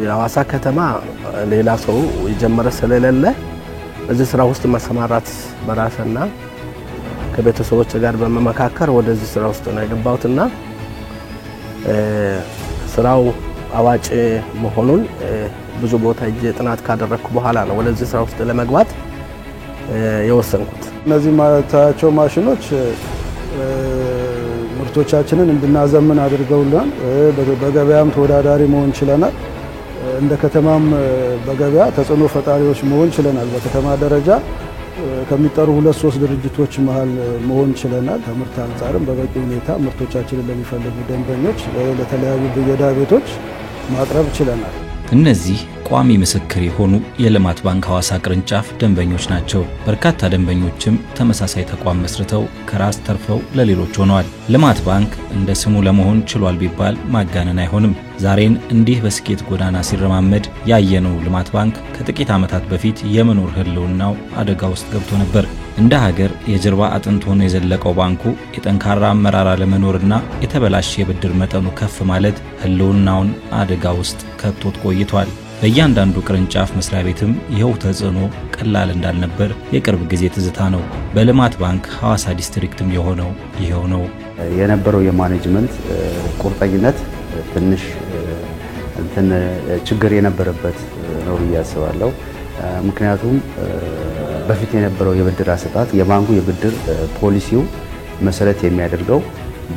የሐዋሳ ከተማ ሌላ ሰው የጀመረ ስለሌለ እዚህ ስራ ውስጥ መሰማራት በራስና ከቤተሰቦች ጋር በመመካከር ወደዚህ ስራ ውስጥ ነው የገባሁትና ስራው አዋጭ መሆኑን ብዙ ቦታ ጥናት ካደረኩ በኋላ ነው ወደዚህ ስራ ውስጥ ለመግባት የወሰንኩት። እነዚህ ማታቸው ማሽኖች ምርቶቻችንን እንድናዘምን አድርገውልናል። በገበያም ተወዳዳሪ መሆን ችለናል። እንደ ከተማም በገበያ ተጽዕኖ ፈጣሪዎች መሆን ችለናል። በከተማ ደረጃ ከሚጠሩ 2-3 ድርጅቶች መሃል መሆን ችለናል። ከምርት አንፃርም በበቂ ሁኔታ ምርቶቻችንን ለሚፈልጉ ደንበኞች ለተለያዩ ብየዳ ቤቶች ማቅረብ ችለናል። እነዚህ ቋሚ ምስክር የሆኑ የልማት ባንክ ሐዋሳ ቅርንጫፍ ደንበኞች ናቸው። በርካታ ደንበኞችም ተመሳሳይ ተቋም መስርተው ከራስ ተርፈው ለሌሎች ሆነዋል። ልማት ባንክ እንደ ስሙ ለመሆን ችሏል ቢባል ማጋነን አይሆንም። ዛሬን እንዲህ በስኬት ጎዳና ሲረማመድ ያየነው ልማት ባንክ ከጥቂት ዓመታት በፊት የመኖር ህልውናው አደጋ ውስጥ ገብቶ ነበር። እንደ ሀገር የጀርባ አጥንት ሆኖ የዘለቀው ባንኩ የጠንካራ አመራር አለመኖርና የተበላሸ የብድር መጠኑ ከፍ ማለት ህልውናውን አደጋ ውስጥ ከቶት ቆይቷል። በእያንዳንዱ ቅርንጫፍ መስሪያ ቤትም ይኸው ተጽዕኖ ቀላል እንዳልነበር የቅርብ ጊዜ ትዝታ ነው። በልማት ባንክ ሐዋሳ ዲስትሪክትም የሆነው ይሄው ነው። የነበረው የማኔጅመንት ቁርጠኝነት ትንሽ ችግር የነበረበት ነው ብዬ አስባለሁ። ምክንያቱም በፊት የነበረው የብድር አሰጣጥ የባንኩ የብድር ፖሊሲው መሰረት የሚያደርገው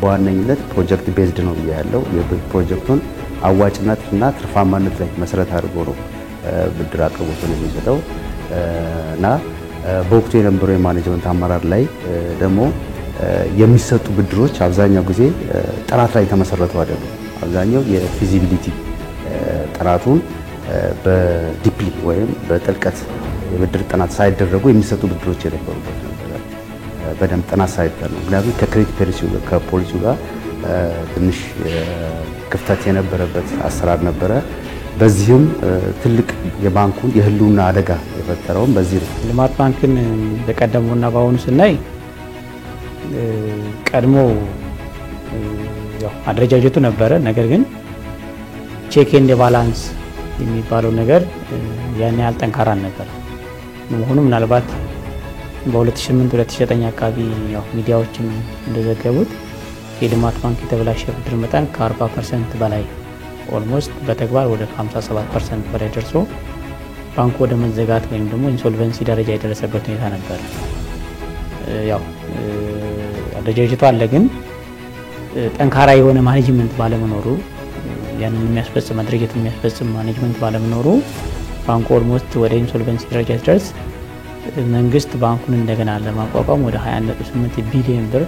በዋነኝነት ፕሮጀክት ቤዝድ ነው ብያለሁ። የፕሮጀክቱን አዋጭነትና ትርፋማነት ላይ መሰረት አድርጎ ነው ብድር አቅርቦቱን የሚሰጠው እና በወቅቱ የነበረው የማኔጅመንት አመራር ላይ ደግሞ የሚሰጡ ብድሮች አብዛኛው ጊዜ ጥራት ላይ ተመሰረቱ አይደሉም። አብዛኛው የፊዚቢሊቲ ጥራቱን በዲፕሊ ወይም በጥልቀት የብድር ጥናት ሳይደረጉ የሚሰጡ ብድሮች የነበሩበት ነበር። በደንብ ጥናት ሳይደረግ ምክንያቱም ከክሬዲት ፖሊሲው ጋር ትንሽ ክፍተት የነበረበት አሰራር ነበረ። በዚህም ትልቅ የባንኩን የህልውና አደጋ የፈጠረውም በዚህ ነው። ልማት ባንክን በቀደሙና በአሁኑ ስናይ ቀድሞ ያው አደረጃጀቱ ነበረ። ነገር ግን ቼክ ኤንድ ባላንስ የሚባለው ነገር ያን ያህል ጠንካራ ነበር። መሆኑ ምናልባት በ2008-2009 አካባቢ ያው ሚዲያዎችም እንደዘገቡት የልማት ባንክ የተበላሸ ብድር መጠን ከ40% በላይ ኦልሞስት በተግባር ወደ 57% በላይ ደርሶ ባንኩ ወደ መዘጋት ወይም ደግሞ ኢንሶልቨንሲ ደረጃ የደረሰበት ሁኔታ ነበር። ያው አደረጃጀቱ አለ፣ ግን ጠንካራ የሆነ ማኔጅመንት ባለመኖሩ ያንን የሚያስፈጽም አደረጃጀት የሚያስፈጽም ማኔጅመንት ባለመኖሩ ባንኩ ኦልሞስት ወደ ኢንሶልቨንሲ ደረጃ ሲደርስ መንግስት ባንኩን እንደገና ለማቋቋም ወደ 20.8 ቢሊዮን ብር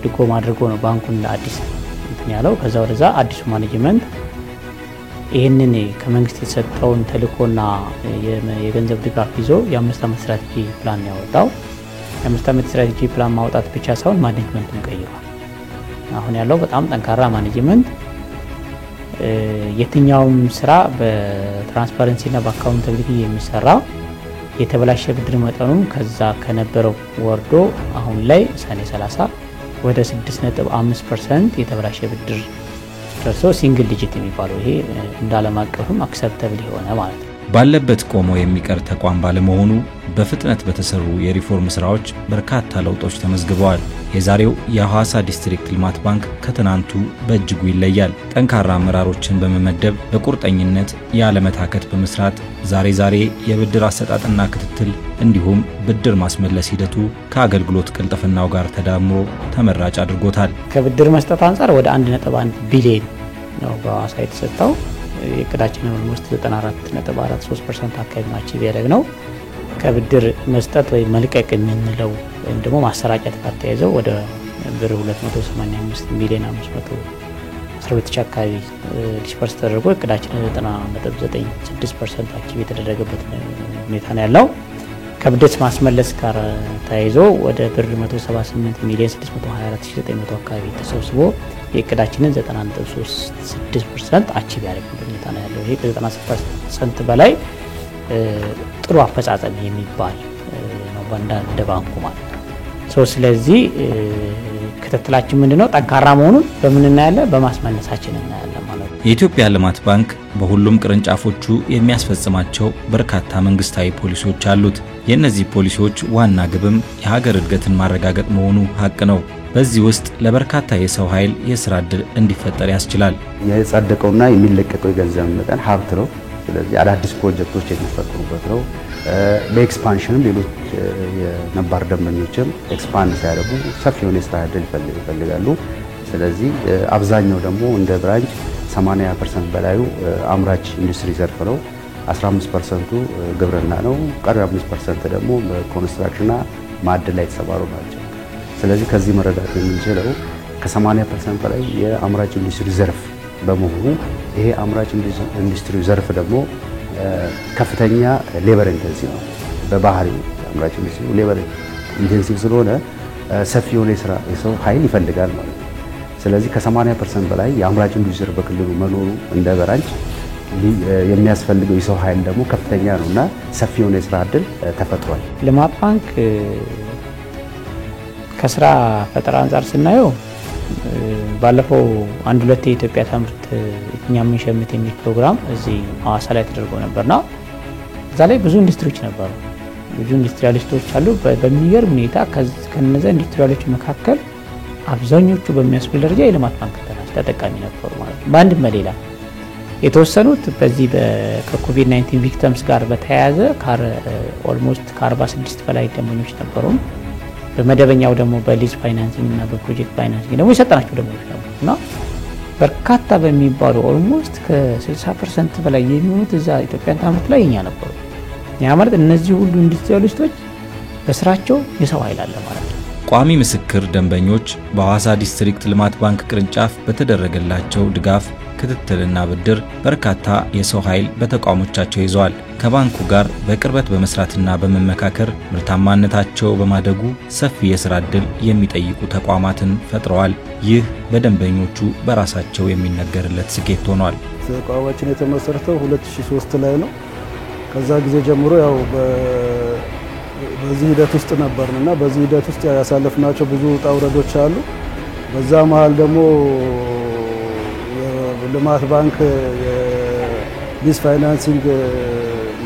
ድጎማ አድርጎ ነው ባንኩን ለአዲስ እንትን ያለው። ከዛ ወደዛ አዲሱ ማኔጅመንት ይሄንን ከመንግስት የተሰጠውን ተልእኮና የገንዘብ ድጋፍ ይዞ የ5 ዓመት ስትራቴጂ ፕላን ያወጣው። የ5 ዓመት ስትራቴጂ ፕላን ማውጣት ብቻ ሳይሆን ማኔጅመንቱን ቀይሯል። አሁን ያለው በጣም ጠንካራ ማኔጅመንት፣ የትኛውም ስራ በትራንስፓረንሲና በአካውንታቢሊቲ የሚሰራ የተበላሸ ብድር መጠኑ ከዛ ከነበረው ወርዶ አሁን ላይ ሰኔ 30 ወደ 6.5% የተበላሸ ብድር ደርሶ ሲንግል ዲጂት የሚባለው ይሄ እንዳለም አቀፍም አክሰፕታብል የሆነ ማለት ነው። ባለበት ቆሞ የሚቀር ተቋም ባለመሆኑ በፍጥነት በተሰሩ የሪፎርም ስራዎች በርካታ ለውጦች ተመዝግበዋል። የዛሬው የሐዋሳ ዲስትሪክት ልማት ባንክ ከትናንቱ በእጅጉ ይለያል። ጠንካራ አመራሮችን በመመደብ በቁርጠኝነት ያለመታከት በመስራት ዛሬ የብድር አሰጣጥና ክትትል እንዲሁም ብድር ማስመለስ ሂደቱ ከአገልግሎት ቅልጥፍናው ጋር ተዳምሮ ተመራጭ አድርጎታል። ከብድር መስጠት አንፃር ወደ 1.1 ቢሊዮን ነው በሐዋሳ የተሰጠው። የቅዳችን ኦልሞስት 94.43% አካባቢ አቺቭ ያደረግነው ከብድር መስጠት ወይ መልቀቅ የምንለው ወይም ደግሞ ማሰራጨት ጋር ተያይዘው ወደ ብር 285 ሚሊዮን 512 አካባቢ ዲስፐርስ ተደርጎ ቅዳችን 90.96% አቺቭ የተደረገበት ሁኔታ ነው ያለው። ከብድር ማስመለስ ጋር ተያይዞ ወደ ብር 178 ሚሊዮን 624900 አካባቢ ተሰብስቦ የእቅዳችንን 90.36% አቺቭ ያደረግበት ሁኔታ ነው ያለው። ይሄ ከ90% በላይ ጥሩ አፈጻጸም የሚባል ነው እንደ ባንኩ ማለት ነው። ስለዚህ ክትትላችን ምንድነው? ጠንካራ መሆኑን በምን እናያለን? በማስመለሳችን እናያለን ማለት ነው። የኢትዮጵያ ልማት ባንክ በሁሉም ቅርንጫፎቹ የሚያስፈጽማቸው በርካታ መንግስታዊ ፖሊሲዎች አሉት። የእነዚህ ፖሊሲዎች ዋና ግብም የሀገር እድገትን ማረጋገጥ መሆኑ ሀቅ ነው። በዚህ ውስጥ ለበርካታ የሰው ኃይል የስራ ዕድል እንዲፈጠር ያስችላል። የጸደቀውና የሚለቀቀው የገንዘብ መጠን ሀብት ነው። ስለዚህ አዳዲስ ፕሮጀክቶች የሚፈጠሩበት ነው። በኤክስፓንሽንም ሌሎች የነባር ደንበኞችም ኤክስፓንድ ሲያደርጉ ሰፊ የሆነ የስራ ዕድል ይፈልጋሉ። ስለዚህ አብዛኛው ደግሞ እንደ ብራንች 80% በላዩ አምራች ኢንዱስትሪ ዘርፍ ነው። 15% ግብርና ነው። ቀሪ 5% ደግሞ በኮንስትራክሽንና ማዕድን ላይ የተሰማሩ ናቸው። ስለዚህ ከዚህ መረዳት የምንችለው ከ80% በላይ የአምራች ኢንዱስትሪ ዘርፍ በመሆኑ ይሄ አምራች ኢንዱስትሪ ዘርፍ ደግሞ ከፍተኛ ሌበር ኢንቴንሲቭ ነው። በባህሪው አምራች ኢንዱስትሪ ሌበር ኢንቴንሲቭ ስለሆነ ሰፊ የሆነ የሰው ኃይል ይፈልጋል ማለት ነው። ስለዚህ ከ80% በላይ የአምራች ኢንዱስትሪ በክልሉ መኖሩ እንደ ብራንች የሚያስፈልገው የሰው ኃይል ደግሞ ከፍተኛ ነውና ሰፊ የሆነ የስራ ዕድል ተፈጥሯል። ልማት ባንክ ከስራ ፈጠራ አንጻር ስናየው ባለፈው 1-2 የኢትዮጵያ ታምርት እኛ ምንሸምት የሚል ፕሮግራም እዚህ ሐዋሳ ላይ ተደርጎ ነበርና እዛ ላይ ብዙ ኢንዱስትሪዎች ነበሩ። ብዙ ኢንዱስትሪያሊስቶች አሉ። በሚገርም ሁኔታ ከነዛ ኢንዱስትሪያሎች መካከል አብዛኞቹ በሚያስብል ደረጃ የልማት ባንክ ተጠቃሚ ነበሩ ማለት ነው። በአንድም በሌላ የተወሰኑት በዚህ ከኮቪድ-19 ቪክቲምስ ጋር በተያያዘ ኦልሞስት ከ46 በላይ ደንበኞች ነበሩ። በመደበኛው ደግሞ በሊዝ ፋይናንሲንግ እና በፕሮጀክት ፋይናንሲንግ ደግሞ የሰጠናቸው ደንበኞች ነበሩ እና በርካታ በሚባሉ ኦልሞስት ከ60% በላይ የሚሆኑት እዛ ኢትዮጵያን ታምርት ላይ እኛ ነበሩ። ያ ማለት እነዚህ ሁሉ ኢንዱስትሪያሊስቶች በስራቸው የሰው ኃይል አለ ማለት ነው። ቋሚ ምስክር ደንበኞች በሐዋሳ ዲስትሪክት ልማት ባንክ ቅርንጫፍ በተደረገላቸው ድጋፍ ክትትልና ብድር በርካታ የሰው ኃይል በተቋሞቻቸው ይዘዋል። ከባንኩ ጋር በቅርበት በመስራትና በመመካከር ምርታማነታቸው በማደጉ ሰፊ የስራ ዕድል የሚጠይቁ ተቋማትን ፈጥረዋል። ይህ በደንበኞቹ በራሳቸው የሚነገርለት ስኬት ሆኗል። ተቋማችን የተመሰረተው 2003 ላይ ነው። ከዛ ጊዜ ጀምሮ ያው በዚህ ሂደት ውስጥ ነበርንና በዚህ ሂደት ውስጥ ያሳለፍናቸው ብዙ ውጣ ውረዶች አሉ። በዛ መሃል ደግሞ ልማት ባንክ የሊዝ ፋይናንሲንግ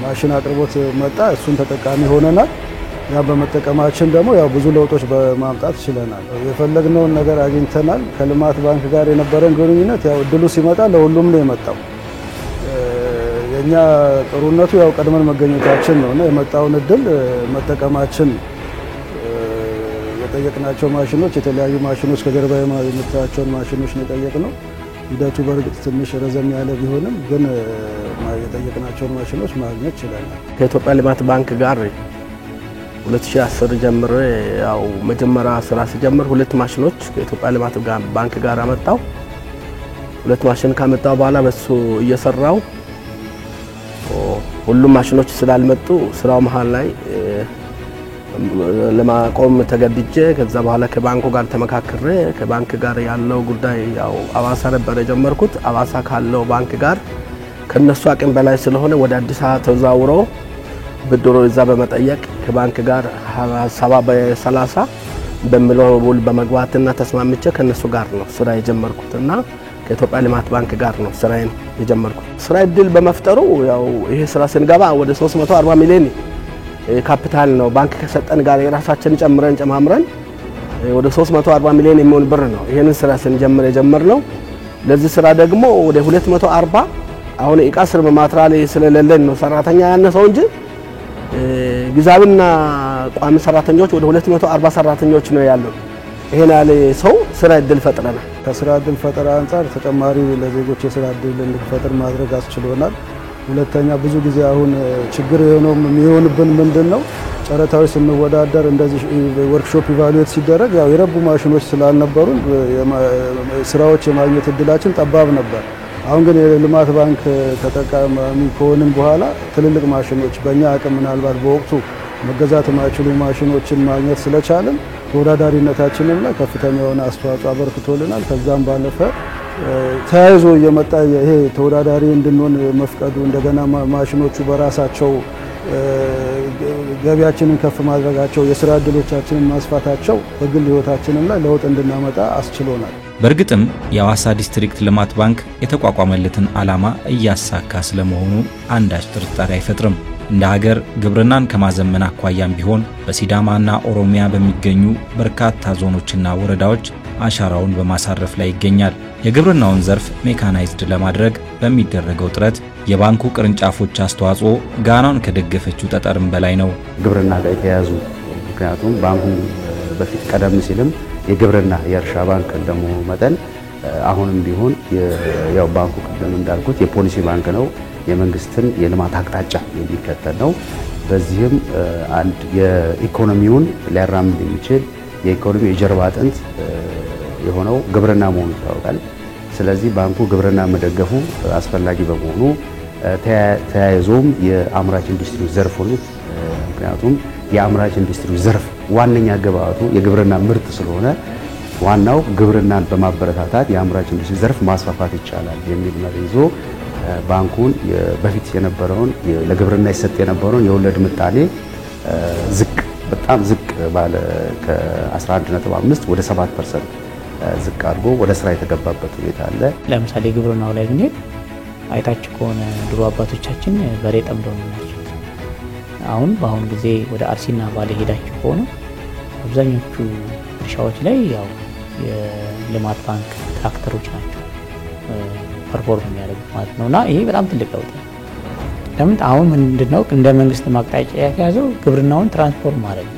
ማሽን አቅርቦት መጣ። እሱን ተጠቃሚ ሆነናል። ያ በመጠቀማችን ደግሞ ያው ብዙ ለውጦች በማምጣት ችለናል። የፈለግነውን ነገር አግኝተናል። ከልማት ባንክ ጋር የነበረን ግንኙነት ያው እድሉ ሲመጣ ለሁሉም ነው የመጣው። የኛ ጥሩነቱ ያው ቀድመን መገኘታችን ነውና የመጣውን እድል መጠቀማችን። የጠየቅናቸው ማሽኖች የተለያዩ ማሽኖች ከጀርባ የምታያቸውን ማሽኖች ነው የጠየቅነው። ሂደቱ በእርግጥ ትንሽ ረዘም ያለ ቢሆንም ግን የጠየቅናቸውን ማሽኖች ማግኘት ችለናል። ከኢትዮጵያ ልማት ባንክ ጋር 2010 ጀምሮ ያው መጀመሪያ ስራ ሲጀምር 2 ማሽኖች ከኢትዮጵያ ልማት ባንክ ጋር አመጣው። 2 ማሽን ካመጣው በኋላ በሱ እየሰራው ሁሉም ማሽኖች ስላልመጡ ስራው መሃል ላይ ለማቆም ተገድጄ ከዛ በኋላ ከባንኩ ጋር ተመካክሬ ከባንክ ጋር ያለው ጉዳይ ያው አዋሳ ነበር የጀመርኩት። አዋሳ ካለው ባንክ ጋር ከነሱ አቅም በላይ ስለሆነ ወደ አዲስ አበባ ተዛውሮ ብድሮ እዛ በመጠየቅ ከባንክ ጋር 70 በ30 በሚለው ውል በመግባትና ተስማምቼ ከነሱ ጋር ነው ስራ የጀመርኩትና ከኢትዮጵያ ልማት ባንክ ጋር ነው ስራዬን የጀመርኩት። ስራ እድል በመፍጠሩ ያው ይሄ ስራ ስንገባ ወደ 340 ሚሊዮን ካፒታል ነው ባንክ ከሰጠን ጋር የራሳችን ጨማምረን ወደ 340 ሚሊዮን የሚሆን ብር ነው ይሄንን ስራ ስንጀምር የጀመርነው። ለዚህ ስራ ደግሞ ወደ 240 አሁን እቃ ስር በማትራል ስለሌለን ነው ሰራተኛ ያነሰው እንጂ ግዛብና ቋሚ ሰራተኞች ወደ 240 ሰራተኞች ነው ያለው። ይሄን ያለ ሰው ስራ እድል ፈጥረናል። ከስራ እድል ፈጠራ አንፃር ተጨማሪ ለዜጎች የስራ እድል እንዲፈጠር ማድረግ አስችሎናል። ሁለተኛ ብዙ ጊዜ አሁን ችግር የሚሆንብን ምንድነው ጨረታዎች ስንወዳደር እንደዚህ ወርክሾፕ ኢቫሉዌት ሲደረግ ያው የረቡ ማሽኖች ስላልነበሩ ስራዎች የማግኘት እድላችን ጠባብ ነበር። አሁን ግን የልማት ባንክ ተጠቃሚ ከሆንን በኋላ ትልልቅ ማሽኖች በእኛ አቅም ምናልባት በወቅቱ መገዛት የማይችሉ ማሽኖችን ማግኘት ስለቻለን ተወዳዳሪነታችንን ላይ ከፍተኛ የሆነ አስተዋጽኦ አበርክቶልናል። ከዛም ባለፈ ተያይዞ እየመጣ ይሄ ተወዳዳሪ እንድንሆን መፍቀዱ እንደገና ማሽኖቹ በራሳቸው ገቢያችንን ከፍ ማድረጋቸው የሥራ ዕድሎቻችንን ማስፋታቸው በግል ሕይወታችንም ላይ ለውጥ እንድናመጣ አስችሎናል። በእርግጥም የሐዋሳ ዲስትሪክት ልማት ባንክ የተቋቋመለትን ዓላማ እያሳካ ስለመሆኑ አንዳች ጥርጣሬ አይፈጥርም። እንደ ሀገር ግብርናን ከማዘመን አኳያም ቢሆን በሲዳማና ኦሮሚያ በሚገኙ በርካታ ዞኖችና ወረዳዎች አሻራውን በማሳረፍ ላይ ይገኛል። የግብርናውን ዘርፍ ሜካናይዝድ ለማድረግ በሚደረገው ጥረት የባንኩ ቅርንጫፎች አስተዋጽኦ ጋናን ከደገፈችው ጠጠርም በላይ ነው። ግብርና ጋር የተያያዙ ምክንያቱም ባንኩ በፊት ቀደም ሲልም የግብርና የእርሻ ባንክ እንደመሆኑ መጠን አሁንም ቢሆን ያው ባንኩ ቀደም እንዳልኩት የፖሊሲ ባንክ ነው። የመንግስትን የልማት አቅጣጫ የሚከተል ነው። በዚህም አንድ የኢኮኖሚውን ሊያራምድ የሚችል የኢኮኖሚ የጀርባ አጥንት የሆነው ግብርና መሆኑ ይታወቃል። ስለዚህ ባንኩ ግብርና መደገፉ አስፈላጊ በመሆኑ ተያይዞም የአምራች ኢንዱስትሪ ዘርፉን ምክንያቱም የአምራች ኢንዱስትሪ ዘርፍ ዋነኛ ግብአቱ የግብርና ምርት ስለሆነ ዋናው ግብርናን በማበረታታት የአምራች ኢንዱስትሪ ዘርፍ ማስፋፋት ይቻላል የሚል መሪ ይዞ ባንኩን በፊት የነበረውን ለግብርና ይሰጥ የነበረውን የወለድ ምጣኔ በጣም ዝቅ ባለ ከ11.5 ወደ 7% ዝቅ አድርጎ ወደ ስራ የተገባበት ሁኔታ አለ። ለምሳሌ ግብርናው ላይ ብንሄድ አይታችሁ ከሆነ ድሮ አባቶቻችን በሬ ጠምደው ናቸው። አሁን በአሁን ጊዜ ወደ አርሲና ባሌ ሄዳችሁ ከሆነ አብዛኞቹ እርሻዎች ላይ ያው የልማት ባንክ ትራክተሮች ናቸው ፐርፎርም የሚያደርጉት ማለት ነውና ይሄ በጣም ትልቅ ለውጥ ነው። ለምን አሁን ምንድነው እንደ መንግስት ማቅጣጫ ያያዘው ግብርናውን ትራንስፎርም ማድረግ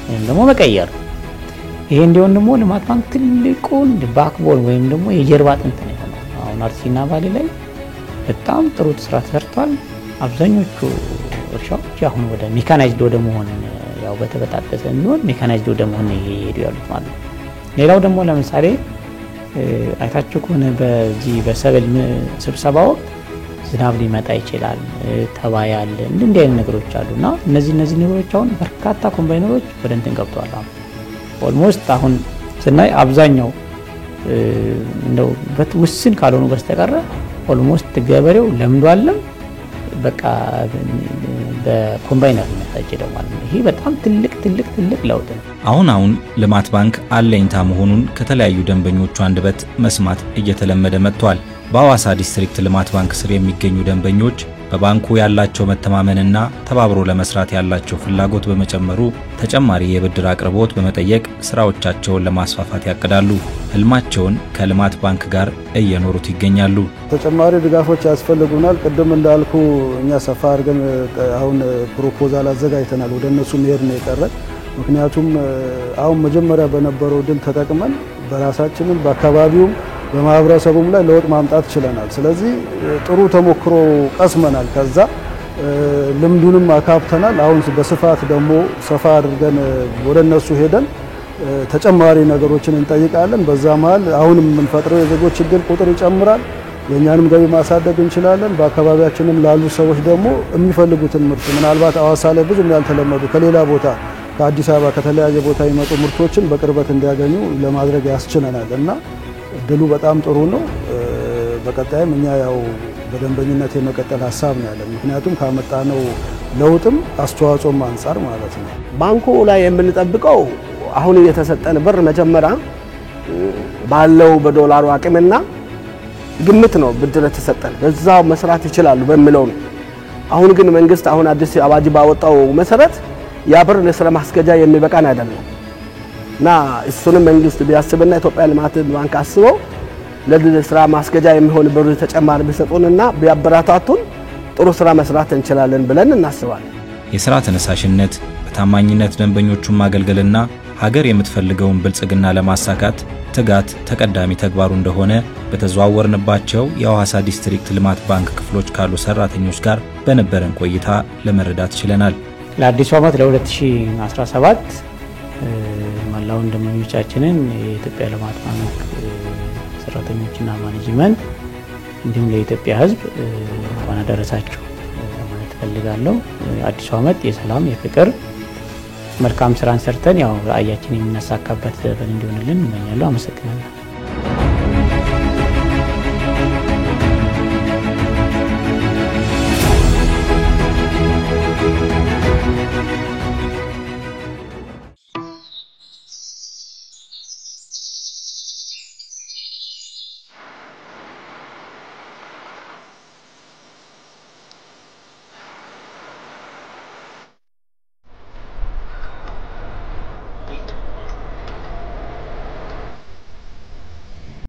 ወይም ደግሞ መቀየር። ይሄ እንዲሆን ደግሞ ልማት ባንክ ትልቁን ባክቦን ወይም ደግሞ የጀርባ አጥንት ነው የሆነው። አሁን አርሲና ባሌ ላይ በጣም ጥሩ ስራ ተሰርቷል። አብዛኞቹ እርሻዎች አሁን ወደ ሜካናይዝድ ወደ መሆን ያው በተበጣጠሰ የሚሆን ሜካናይዝድ ወደ መሆን ይሄዱ ያሉት ማለት ነው። ሌላው ደግሞ ለምሳሌ አይታችሁ ከሆነ በዚህ በሰብል ስብሰባ ወቅት ዝናብ ሊመጣ ይችላል፣ ተባይ አለ፣ እንዲህ አይነት ነገሮች አሉና እነዚህ ነገሮች አሁን በርካታ ኮምባይነሮች ወደ እንትን ገብተዋል። አሁን ኦልሞስት አሁን ስናይ አብዛኛው እንደው ውስን ካልሆኑ በስተቀር ኦልሞስት ገበሬው ለምዷልም በቃ በኮምባይነር የሚያሳጭደው ማለት ነው። ይሄ በጣም ትልቅ ለውጥ ነው። አሁን ልማት ባንክ አለኝታ መሆኑን ከተለያዩ ደንበኞቹ አንደበት መስማት እየተለመደ መጥቷል። በሐዋሳ ዲስትሪክት ልማት ባንክ ስር የሚገኙ ደንበኞች በባንኩ ያላቸው መተማመንና ተባብሮ ለመስራት ያላቸው ፍላጎት በመጨመሩ ተጨማሪ የብድር አቅርቦት በመጠየቅ ስራዎቻቸውን ለማስፋፋት ያቅዳሉ። ህልማቸውን ከልማት ባንክ ጋር እየኖሩት ይገኛሉ። ተጨማሪ ድጋፎች ያስፈልጉናል። ቅድም እንዳልኩ እኛ ሰፋ አድርገን አሁን ፕሮፖዛል አዘጋጅተናል። ወደ እነሱ መሄድ ነው የቀረን። ምክንያቱም አሁን መጀመሪያ በነበረው ድል ተጠቅመን በራሳችንም በአካባቢውም በማህበረሰቡም ላይ ለውጥ ማምጣት ችለናል። ስለዚህ ጥሩ ተሞክሮ ቀስመናል። ከዛ ልምዱንም አካብተናል። አሁን በስፋት ደግሞ ሰፋ አድርገን ወደ እነሱ ሄደን ተጨማሪ ነገሮችን እንጠይቃለን። በዛ መሃል አሁንም የምንፈጥረው የዜጎች እድል ቁጥር ይጨምራል። የኛንም ገቢ ማሳደግ እንችላለን። በአካባቢያችንም ላሉ ሰዎች ደግሞ የሚፈልጉትን ምርት ምናልባት ሐዋሳ ላይ ብዙም ያልተለመዱ ከሌላ ቦታ ከአዲስ አበባ ከተለያየ ቦታ የመጡ ምርቶችን በቅርበት እንዲያገኙ ለማድረግ ያስችለናል እና እድሉ በጣም ጥሩ ነው። በቀጣይም እኛ ያው በደንበኝነት የመቀጠል ሀሳብ ነው ያለን። ምክንያቱም ካመጣነው ለውጥም አስተዋጽኦም አንፃር ማለት ነው። ባንኩ ላይ የምንጠብቀው አሁን እየተሰጠን ብር መጀመሪያ ባለው በዶላሩ አቅምና ግምት ነው ብድር ተሰጠን በዛው መስራት ይችላሉ በሚለው ነው። አሁን ግን መንግስት አሁን አዲስ አዋጅ ባወጣው መሰረት ያ ብር ለስራ ማስገጃ የሚበቃን አይደለም እና እሱንም መንግስት ቢያስብና ኢትዮጵያ ልማት ባንክ አስቦ ለስራ ማስገጃ የሚሆን ብር ተጨማሪ ቢሰጡንና ቢያበረታቱን ጥሩ ስራ መስራት እንችላለን ብለን እናስባለን። የሥራ ተነሳሽነት በታማኝነት ደንበኞቹን ማገልገልና ሀገር የምትፈልገውን ብልጽግና ለማሳካት ትጋት ተቀዳሚ ተግባሩ እንደሆነ በተዘዋወርንባቸው የሐዋሳ ዲስትሪክት ልማት ባንክ ክፍሎች ካሉ ሰራተኞች ጋር በነበረን ቆይታ ለመረዳት ችለናል። ለአዲሱ ዓመት ለ2017 መላውን ደንበኞቻችንን የኢትዮጵያ ልማት ባንክ ሰራተኞችና ማኔጅመንት እንዲሁም ለኢትዮጵያ ሕዝብ እንኳን አደረሳችሁ ማለት ፈልጋለሁ። አዲሱ ዓመት የሰላም የፍቅር መልካም ስራን ሰርተን ያው ራእያችን የምናሳካበት ዘመን እንዲሆንልን እመኛለሁ። አመሰግናለሁ።